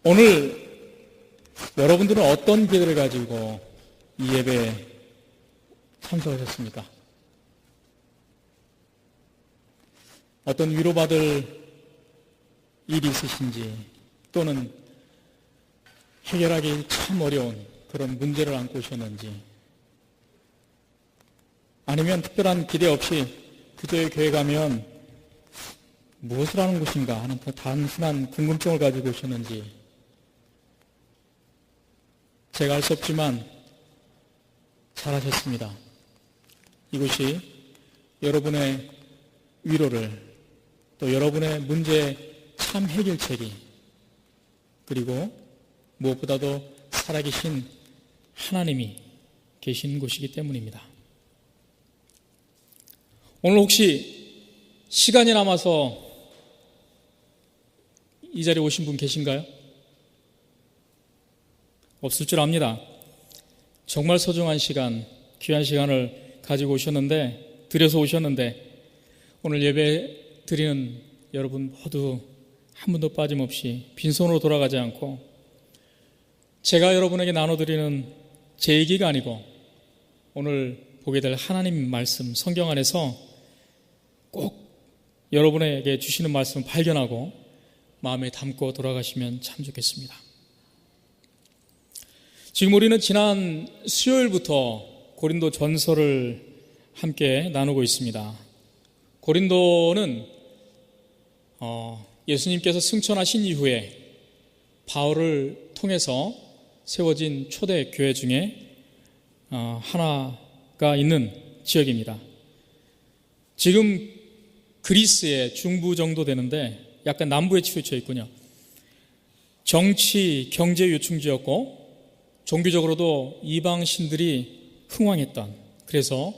오늘 여러분들은 어떤 기대를 가지고 이 예배에 참석하셨습니까? 어떤 위로받을 일이 있으신지, 또는 해결하기 참 어려운 그런 문제를 안고 오셨는지, 아니면 특별한 기대 없이 그저 교회 가면 무엇을 하는 곳인가 하는 단순한 궁금증을 가지고 오셨는지, 제가 알 수 없지만 잘하셨습니다. 이곳이 여러분의 위로를, 또 여러분의 문제의 참 해결책이, 그리고 무엇보다도 살아계신 하나님이 계신 곳이기 때문입니다. 오늘 혹시 시간이 남아서 이 자리에 오신 분 계신가요? 없을 줄 압니다. 정말 소중한 시간, 귀한 시간을 가지고 오셨는데, 들여서 오셨는데, 오늘 예배 드리는 여러분 모두 한 분도 빠짐없이 빈손으로 돌아가지 않고, 제가 여러분에게 나눠드리는 제 얘기가 아니고 오늘 보게 될 하나님 말씀, 성경 안에서 꼭 여러분에게 주시는 말씀을 발견하고 마음에 담고 돌아가시면 참 좋겠습니다. 지금 우리는 지난 수요일부터 고린도 전서를 함께 나누고 있습니다. 고린도는 예수님께서 승천하신 이후에 바울을 통해서 세워진 초대 교회 중에 하나가 있는 지역입니다. 지금 그리스의 중부 정도 되는데 약간 남부에 치우쳐 있군요. 정치, 경제 요충지였고 종교적으로도 이방신들이 흥왕했던, 그래서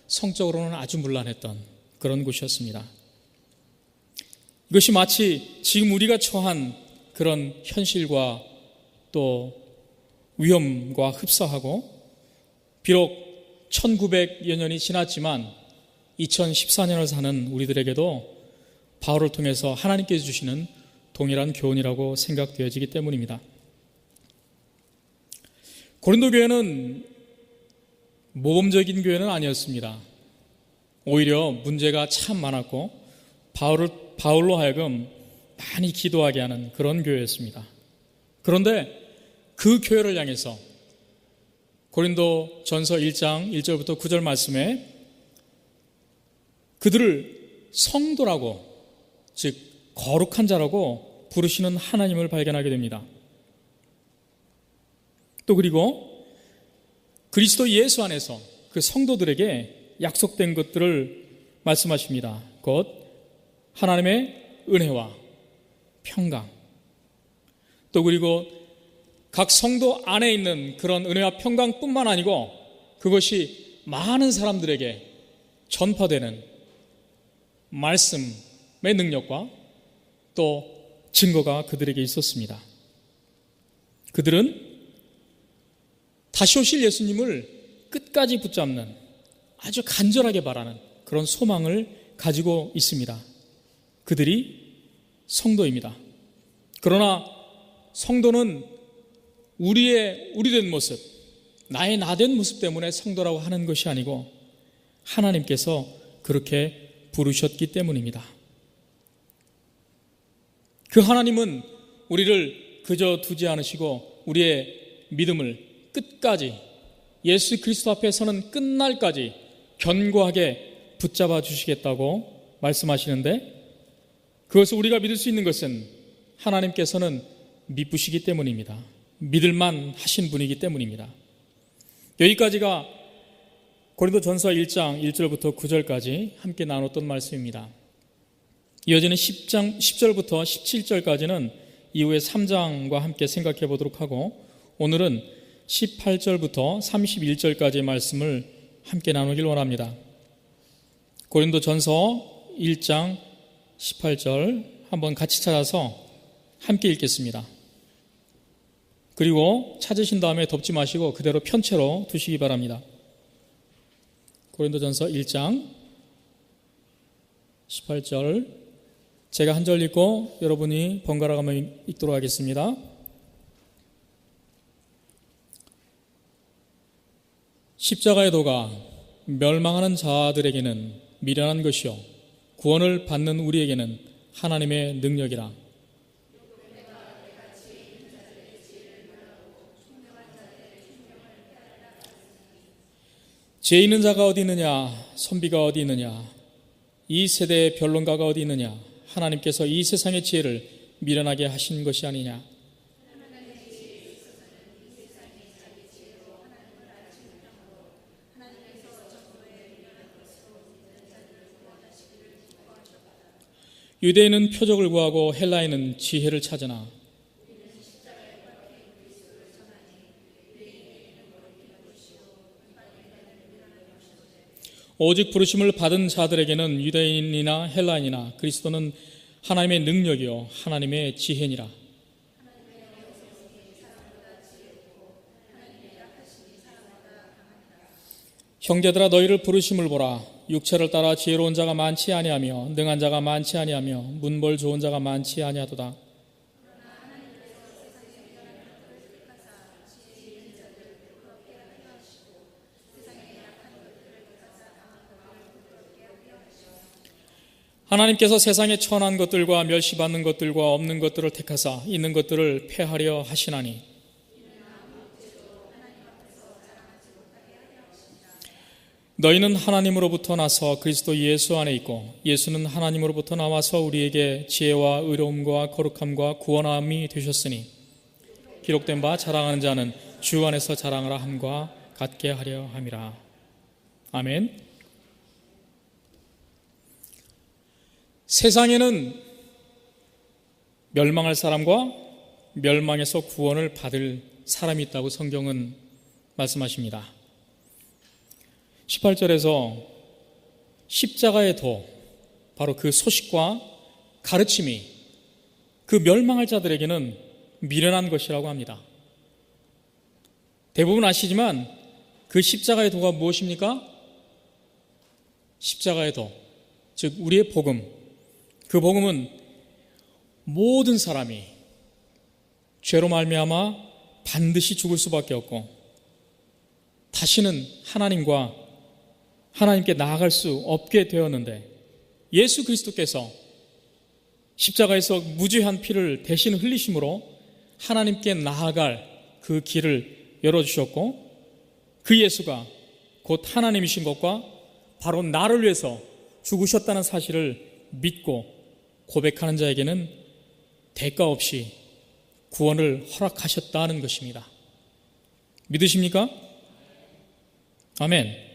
성적으로는 아주 문란했던 그런 곳이었습니다. 이것이 마치 지금 우리가 처한 그런 현실과 또 위험과 흡사하고, 비록 1900여 년이 지났지만 2014년을 사는 우리들에게도 바울을 통해서 하나님께서 주시는 동일한 교훈이라고 생각되어지기 때문입니다. 고린도 교회는 모범적인 교회는 아니었습니다. 오히려 문제가 참 많았고 바울로 하여금 많이 기도하게 하는 그런 교회였습니다. 그런데 그 교회를 향해서 고린도 전서 1장 1절부터 9절 말씀에 그들을 성도라고, 즉 거룩한 자라고 부르시는 하나님을 발견하게 됩니다. 또 그리고 그리스도 예수 안에서 그 성도들에게 약속된 것들을 말씀하십니다. 곧 하나님의 은혜와 평강, 또 그리고 각 성도 안에 있는 그런 은혜와 평강뿐만 아니고 그것이 많은 사람들에게 전파되는 말씀의 능력과 또 증거가 그들에게 있었습니다. 그들은 다시 오실 예수님을 끝까지 붙잡는, 아주 간절하게 바라는 그런 소망을 가지고 있습니다. 그들이 성도입니다. 그러나 성도는 우리된 모습, 나의 나된 모습 때문에 성도라고 하는 것이 아니고 하나님께서 그렇게 부르셨기 때문입니다. 그 하나님은 우리를 그저 두지 않으시고 우리의 믿음을 끝까지, 예수 그리스도 앞에 서는 끝날까지 견고하게 붙잡아 주시겠다고 말씀하시는데, 그것을 우리가 믿을 수 있는 것은 하나님께서는 믿으시기 때문입니다. 믿을만 하신 분이기 때문입니다. 여기까지가 고린도 전서 1장 1절부터 9절까지 함께 나눴던 말씀입니다. 이어지는 10절부터 17절까지는 이후의 3장과 함께 생각해 보도록 하고, 오늘은 18절부터 31절까지의 말씀을 함께 나누길 원합니다. 고린도 전서 1장 18절 한번 같이 찾아서 함께 읽겠습니다. 그리고 찾으신 다음에 덮지 마시고 그대로 편채로 두시기 바랍니다. 고린도전서 1장 18절, 제가 한 절 읽고 여러분이 번갈아 가며 읽도록 하겠습니다. 십자가의 도가 멸망하는 자들에게는 미련한 것이요 구원을 받는 우리에게는 하나님의 능력이라. 죄 있는 자가 어디 있느냐, 선비가 어디 있느냐, 이 세대의 변론가가 어디 있느냐. 하나님께서 이 세상의 지혜를 미련하게 하신 것이 아니냐. 유대인은 표적을 구하고 헬라인은 지혜를 찾으나 오직 부르심을 받은 자들에게는 유대인이나 헬라인이나 그리스도는 하나님의 능력이요 하나님의 지혜니라. 형제들아 너희를 부르심을 보라. 육체를 따라 지혜로운 자가 많지 아니하며 능한 자가 많지 아니하며 문벌 좋은 자가 많지 아니하도다. 하나님께서 세상에 천한 것들과 멸시받는 것들과 없는 것들을 택하사 있는 것들을 폐하려 하시나니 너희는 하나님으로부터 나서 그리스도 예수 안에 있고 예수는 하나님으로부터 나와서 우리에게 지혜와 의로움과 거룩함과 구원함이 되셨으니 기록된 바 자랑하는 자는 주 안에서 자랑하라 함과 같게 하려 함이라. 아멘. 세상에는 멸망할 사람과 멸망에서 구원을 받을 사람이 있다고 성경은 말씀하십니다. 18절에서 십자가의 도, 바로 그 소식과 가르침이 그 멸망할 자들에게는 미련한 것이라고 합니다. 대부분 아시지만 그 십자가의 도가 무엇입니까? 십자가의 도, 즉 우리의 복음. 그 복음은 모든 사람이 죄로 말미암아 반드시 죽을 수밖에 없고 다시는 하나님께 나아갈 수 없게 되었는데 예수 그리스도께서 십자가에서 무죄한 피를 대신 흘리심으로 하나님께 나아갈 그 길을 열어주셨고 그 예수가 곧 하나님이신 것과 바로 나를 위해서 죽으셨다는 사실을 믿고 고백하는 자에게는 대가 없이 구원을 허락하셨다는 것입니다. 믿으십니까? 아멘.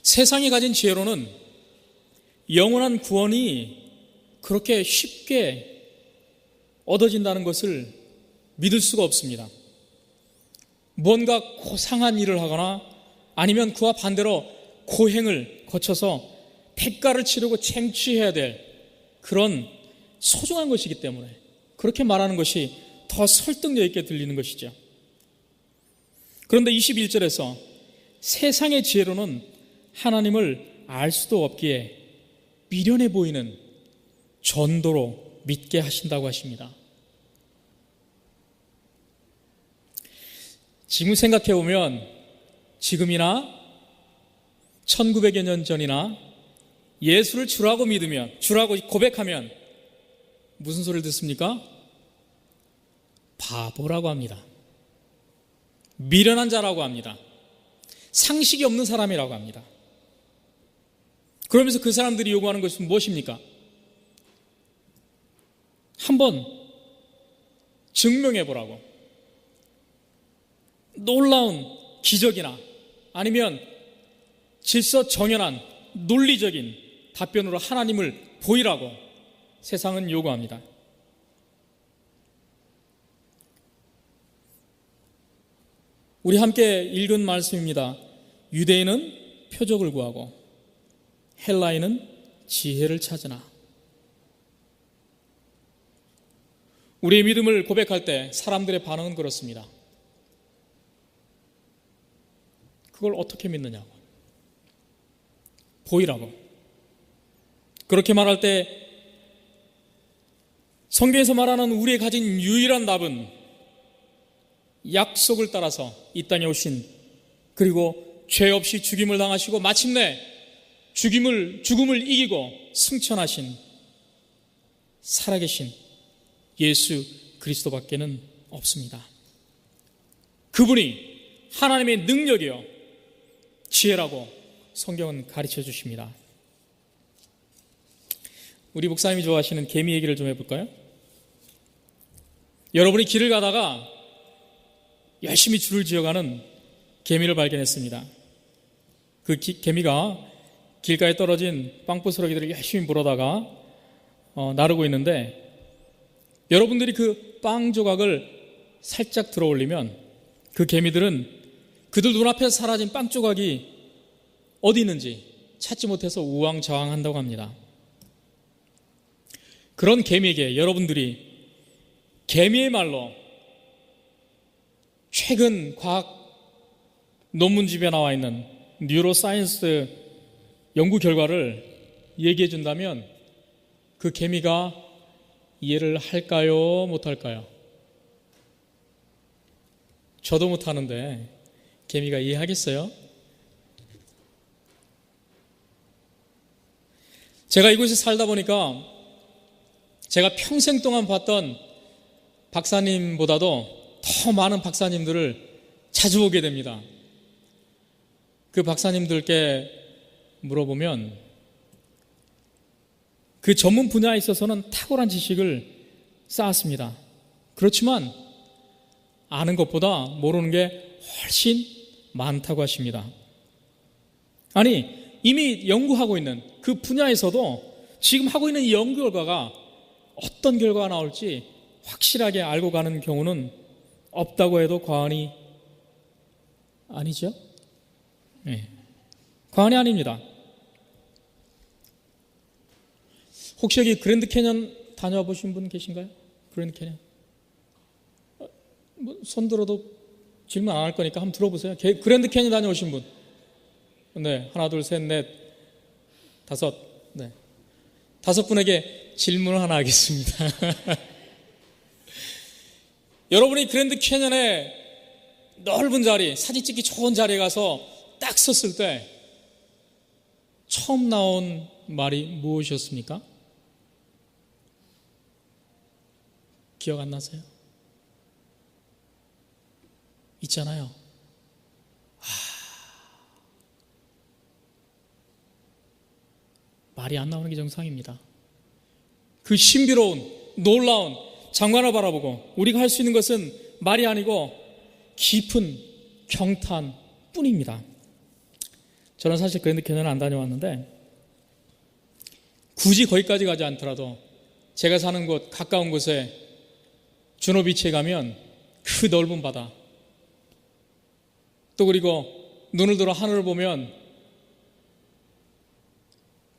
세상이 가진 지혜로는 영원한 구원이 그렇게 쉽게 얻어진다는 것을 믿을 수가 없습니다. 뭔가 고상한 일을 하거나 아니면 그와 반대로 고행을 거쳐서 대가를 치르고 쟁취해야 될 그런 소중한 것이기 때문에 그렇게 말하는 것이 더 설득력 있게 들리는 것이죠. 그런데 21절에서 세상의 지혜로는 하나님을 알 수도 없기에 미련해 보이는 전도로 믿게 하신다고 하십니다. 지금 생각해 보면 지금이나 1900여 년 전이나 예수를 주라고 믿으면, 주라고 고백하면 무슨 소리를 듣습니까? 바보라고 합니다. 미련한 자라고 합니다. 상식이 없는 사람이라고 합니다. 그러면서 그 사람들이 요구하는 것은 무엇입니까? 한번 증명해 보라고. 놀라운 기적이나 아니면 질서 정연한 논리적인 답변으로 하나님을 보이라고 세상은 요구합니다. 우리 함께 읽은 말씀입니다. 유대인은 표적을 구하고 헬라인은 지혜를 찾으나. 우리의 믿음을 고백할 때 사람들의 반응은 그렇습니다. 그걸 어떻게 믿느냐고. 보이라고. 그렇게 말할 때 성경에서 말하는 우리의 가진 유일한 답은 약속을 따라서 이 땅에 오신, 그리고 죄 없이 죽임을 당하시고 마침내 죽음을 이기고 승천하신 살아계신 예수 그리스도밖에는 없습니다. 그분이 하나님의 능력이요 지혜라고 성경은 가르쳐 주십니다. 우리 목사님이 좋아하시는 개미 얘기를 좀 해볼까요? 여러분이 길을 가다가 열심히 줄을 지어가는 개미를 발견했습니다. 그 개미가 길가에 떨어진 빵부스러기들을 열심히 물어다가 나르고 있는데, 여러분들이 그 빵 조각을 살짝 들어 올리면 그 개미들은 그들 눈앞에서 사라진 빵 조각이 어디 있는지 찾지 못해서 우왕좌왕한다고 합니다. 그런 개미에게 여러분들이 개미의 말로 최근 과학 논문집에 나와 있는 뉴로사이언스 연구 결과를 얘기해 준다면 그 개미가 이해를 할까요? 못할까요? 저도 못하는데 개미가 이해하겠어요? 제가 이곳에 살다 보니까 제가 평생 동안 봤던 박사님보다도 더 많은 박사님들을 자주 보게 됩니다. 그 박사님들께 물어보면 그 전문 분야에 있어서는 탁월한 지식을 쌓았습니다. 그렇지만 아는 것보다 모르는 게 훨씬 많다고 하십니다. 아니, 이미 연구하고 있는 그 분야에서도 지금 하고 있는 이 연구 결과가 어떤 결과가 나올지 확실하게 알고 가는 경우는 없다고 해도 과언이 아니죠? 네. 과언이 아닙니다. 혹시 여기 그랜드 캐년 다녀와 보신 분 계신가요? 그랜드 캐년? 손 들어도 질문 안 할 거니까 한번 들어보세요. 그랜드 캐년 다녀오신 분? 네, 하나, 둘, 셋, 넷, 다섯. 네, 5분에게 질문을 하나 하겠습니다. 여러분이 그랜드 캐년의 넓은 자리, 사진 찍기 좋은 자리에 가서 딱 섰을 때 처음 나온 말이 무엇이었습니까? 기억 안 나세요? 있잖아요. 말이 안 나오는 게 정상입니다. 그 신비로운 놀라운 장관을 바라보고 우리가 할 수 있는 것은 말이 아니고 깊은 경탄 뿐입니다. 저는 사실 그랜드 캐년을 안 다녀왔는데 굳이 거기까지 가지 않더라도 제가 사는 곳 가까운 곳에 주노비치에 가면 그 넓은 바다, 또 그리고 눈을 들어 하늘을 보면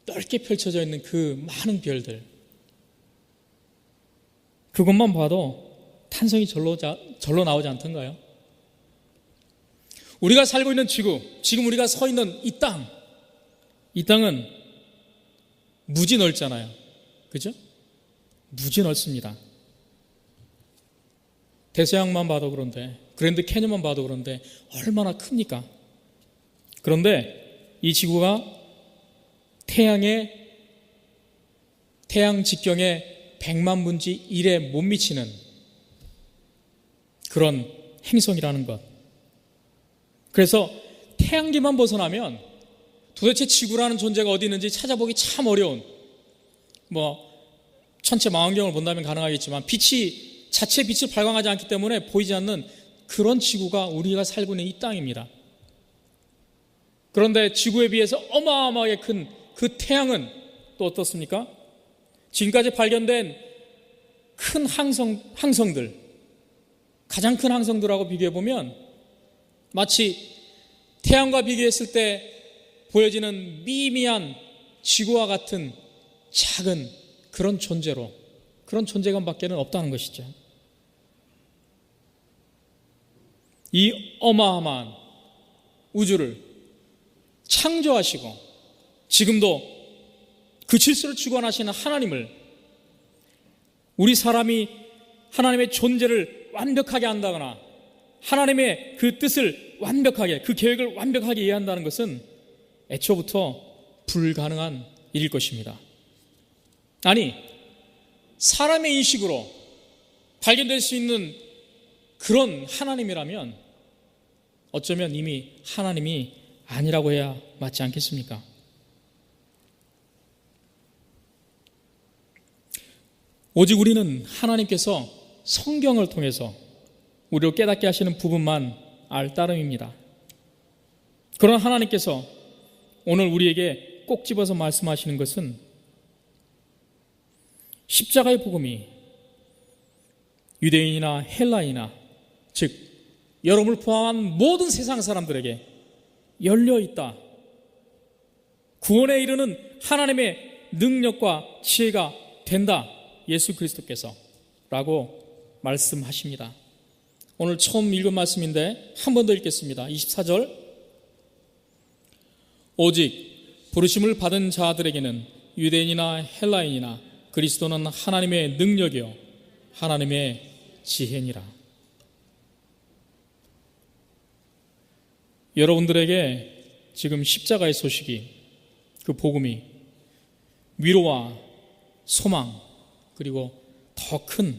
넓게 펼쳐져 있는 그 많은 별들, 그것만 봐도 탄성이 절로 나오지 않던가요? 우리가 살고 있는 지구, 지금 우리가 서 있는 이 땅은 무지 넓잖아요. 그죠? 무지 넓습니다. 대서양만 봐도 그런데, 그랜드 캐년만 봐도 그런데 얼마나 큽니까? 그런데 이 지구가 태양 직경의 100만 분지 1에 못 미치는 그런 행성이라는 것. 그래서 태양계만 벗어나면 도대체 지구라는 존재가 어디 있는지 찾아보기 참 어려운, 천체 망원경을 본다면 가능하겠지만 자체 빛을 발광하지 않기 때문에 보이지 않는 그런 지구가 우리가 살고 있는 이 땅입니다. 그런데 지구에 비해서 어마어마하게 큰 그 태양은 또 어떻습니까? 지금까지 발견된 큰 항성들, 가장 큰 항성들하고 비교해보면 마치 태양과 비교했을 때 보여지는 미미한 지구와 같은 작은 그런 존재감밖에는 없다는 것이죠. 이 어마어마한 우주를 창조하시고 지금도 그 질서를 주관하시는 하나님을, 우리 사람이 하나님의 존재를 완벽하게 안다거나 하나님의 그 뜻을 완벽하게, 그 계획을 완벽하게 이해한다는 것은 애초부터 불가능한 일일 것입니다. 아니, 사람의 인식으로 발견될 수 있는 그런 하나님이라면 어쩌면 이미 하나님이 아니라고 해야 맞지 않겠습니까? 오직 우리는 하나님께서 성경을 통해서 우리를 깨닫게 하시는 부분만 알 따름입니다. 그런 하나님께서 오늘 우리에게 꼭 집어서 말씀하시는 것은 십자가의 복음이 유대인이나 헬라인이나, 즉 여러분을 포함한 모든 세상 사람들에게 열려있다. 구원에 이르는 하나님의 능력과 지혜가 된다. 예수 그리스도께서 라고 말씀하십니다. 오늘 처음 읽은 말씀인데 한 번 더 읽겠습니다. 24절, 오직 부르심을 받은 자들에게는 유대인이나 헬라인이나 그리스도는 하나님의 능력이요 하나님의 지혜니라. 여러분들에게 지금 십자가의 소식이, 그 복음이 위로와 소망 그리고 더 큰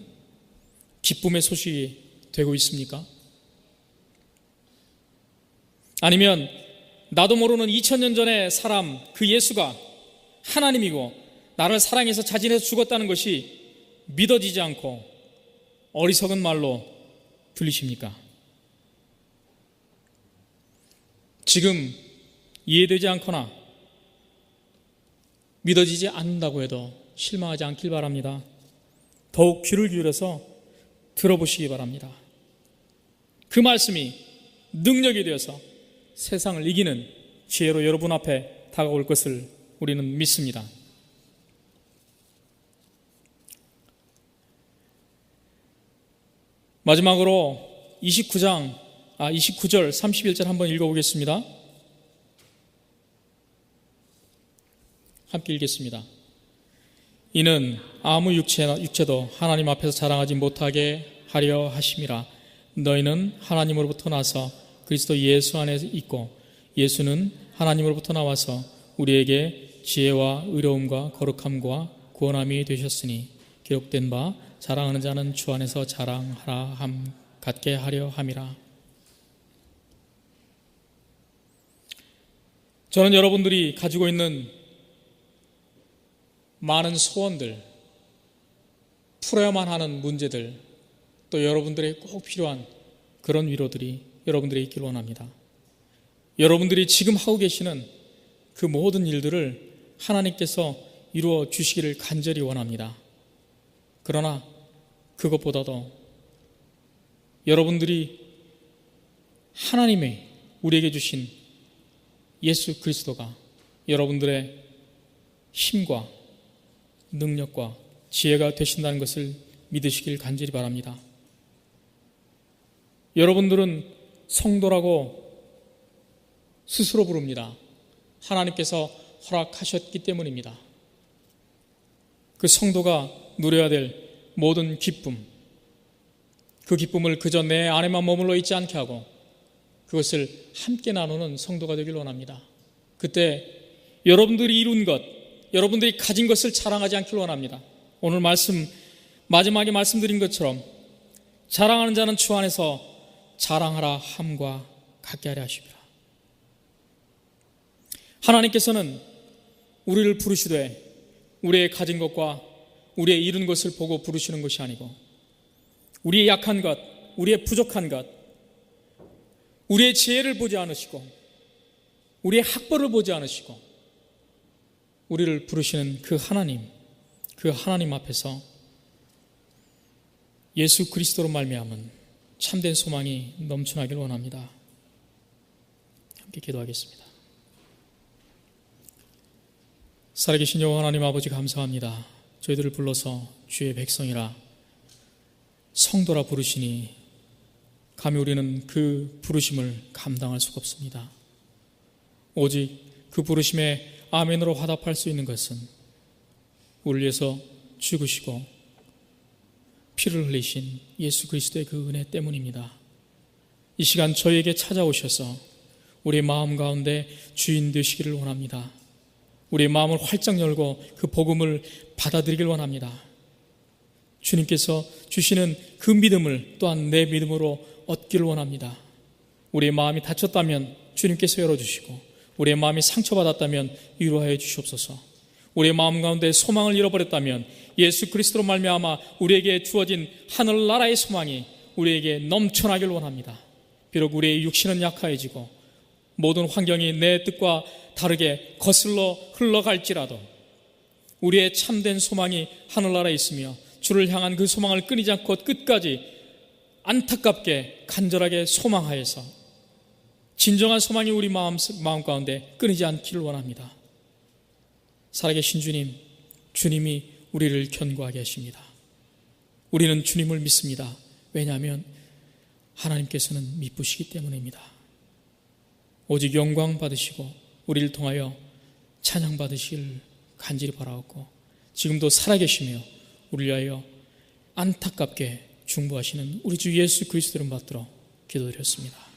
기쁨의 소식이 되고 있습니까? 아니면 나도 모르는 2000년 전의 사람, 그 예수가 하나님이고 나를 사랑해서 자진해서 죽었다는 것이 믿어지지 않고 어리석은 말로 들리십니까? 지금 이해되지 않거나 믿어지지 않는다고 해도 실망하지 않길 바랍니다. 더욱 귀를 기울여서 들어보시기 바랍니다. 그 말씀이 능력이 되어서 세상을 이기는 지혜로 여러분 앞에 다가올 것을 우리는 믿습니다. 마지막으로 29절 31절 한번 읽어보겠습니다. 함께 읽겠습니다. 이는 아무 육체도 하나님 앞에서 자랑하지 못하게 하려 하심이라. 너희는 하나님으로부터 나서 그리스도 예수 안에 있고 예수는 하나님으로부터 나와서 우리에게 지혜와 의로움과 거룩함과 구원함이 되셨으니 기록된 바 자랑하는 자는 주 안에서 자랑하라 함 갖게 하려 함이라. 저는 여러분들이 가지고 있는 많은 소원들, 풀어야만 하는 문제들, 또 여러분들의 꼭 필요한 그런 위로들이 여러분들에게 있기를 원합니다. 여러분들이 지금 하고 계시는 그 모든 일들을 하나님께서 이루어 주시기를 간절히 원합니다. 그러나 그것보다도 여러분들이 하나님의 우리에게 주신 예수 그리스도가 여러분들의 힘과 능력과 지혜가 되신다는 것을 믿으시길 간절히 바랍니다. 여러분들은 성도라고 스스로 부릅니다. 하나님께서 허락하셨기 때문입니다. 그 성도가 누려야 될 모든 기쁨, 그 기쁨을 그저 내 안에만 머물러 있지 않게 하고 그것을 함께 나누는 성도가 되길 원합니다. 그때 여러분들이 이룬 것, 여러분들이 가진 것을 자랑하지 않길 원합니다. 오늘 마지막에 말씀드린 것처럼 자랑하는 자는 주 안에서 자랑하라 함과 같게 하려 하십니다. 하나님께서는 우리를 부르시되 우리의 가진 것과 우리의 이룬 것을 보고 부르시는 것이 아니고 우리의 약한 것, 우리의 부족한 것, 우리의 지혜를 보지 않으시고 우리의 학벌을 보지 않으시고 우리를 부르시는 그 하나님 앞에서 예수 그리스도로 말미암은 참된 소망이 넘쳐나길 원합니다. 함께 기도하겠습니다. 살아계신 여호와 하나님 아버지 감사합니다. 저희들을 불러서 주의 백성이라 성도라 부르시니 감히 우리는 그 부르심을 감당할 수가 없습니다. 오직 그 부르심에 아멘으로 화답할 수 있는 것은 우리를 위해서 죽으시고 피를 흘리신 예수 그리스도의 그 은혜 때문입니다. 이 시간 저에게 찾아오셔서 우리 마음 가운데 주인 되시기를 원합니다. 우리의 마음을 활짝 열고 그 복음을 받아들이길 원합니다. 주님께서 주시는 그 믿음을 또한 내 믿음으로 얻기를 원합니다. 우리의 마음이 다쳤다면 주님께서 열어주시고, 우리의 마음이 상처받았다면 위로하여 주시옵소서. 우리의 마음 가운데 소망을 잃어버렸다면 예수 그리스도로 말미암아 우리에게 주어진 하늘나라의 소망이 우리에게 넘쳐나길 원합니다. 비록 우리의 육신은 약화해지고 모든 환경이 내 뜻과 다르게 거슬러 흘러갈지라도 우리의 참된 소망이 하늘나라에 있으며 주를 향한 그 소망을 끊이지 않고 끝까지 안타깝게 간절하게 소망하여서 진정한 소망이 우리 마음 가운데 끊이지 않기를 원합니다. 살아계신 주님, 주님이 우리를 견고하게 하십니다. 우리는 주님을 믿습니다. 왜냐하면 하나님께서는 미쁘시기 때문입니다. 오직 영광 받으시고 우리를 통하여 찬양 받으시길 간절히 바라옵고, 지금도 살아계시며 우리를 위하여 안타깝게 중보하시는 우리 주 예수 그리스도를 받들어 기도드렸습니다.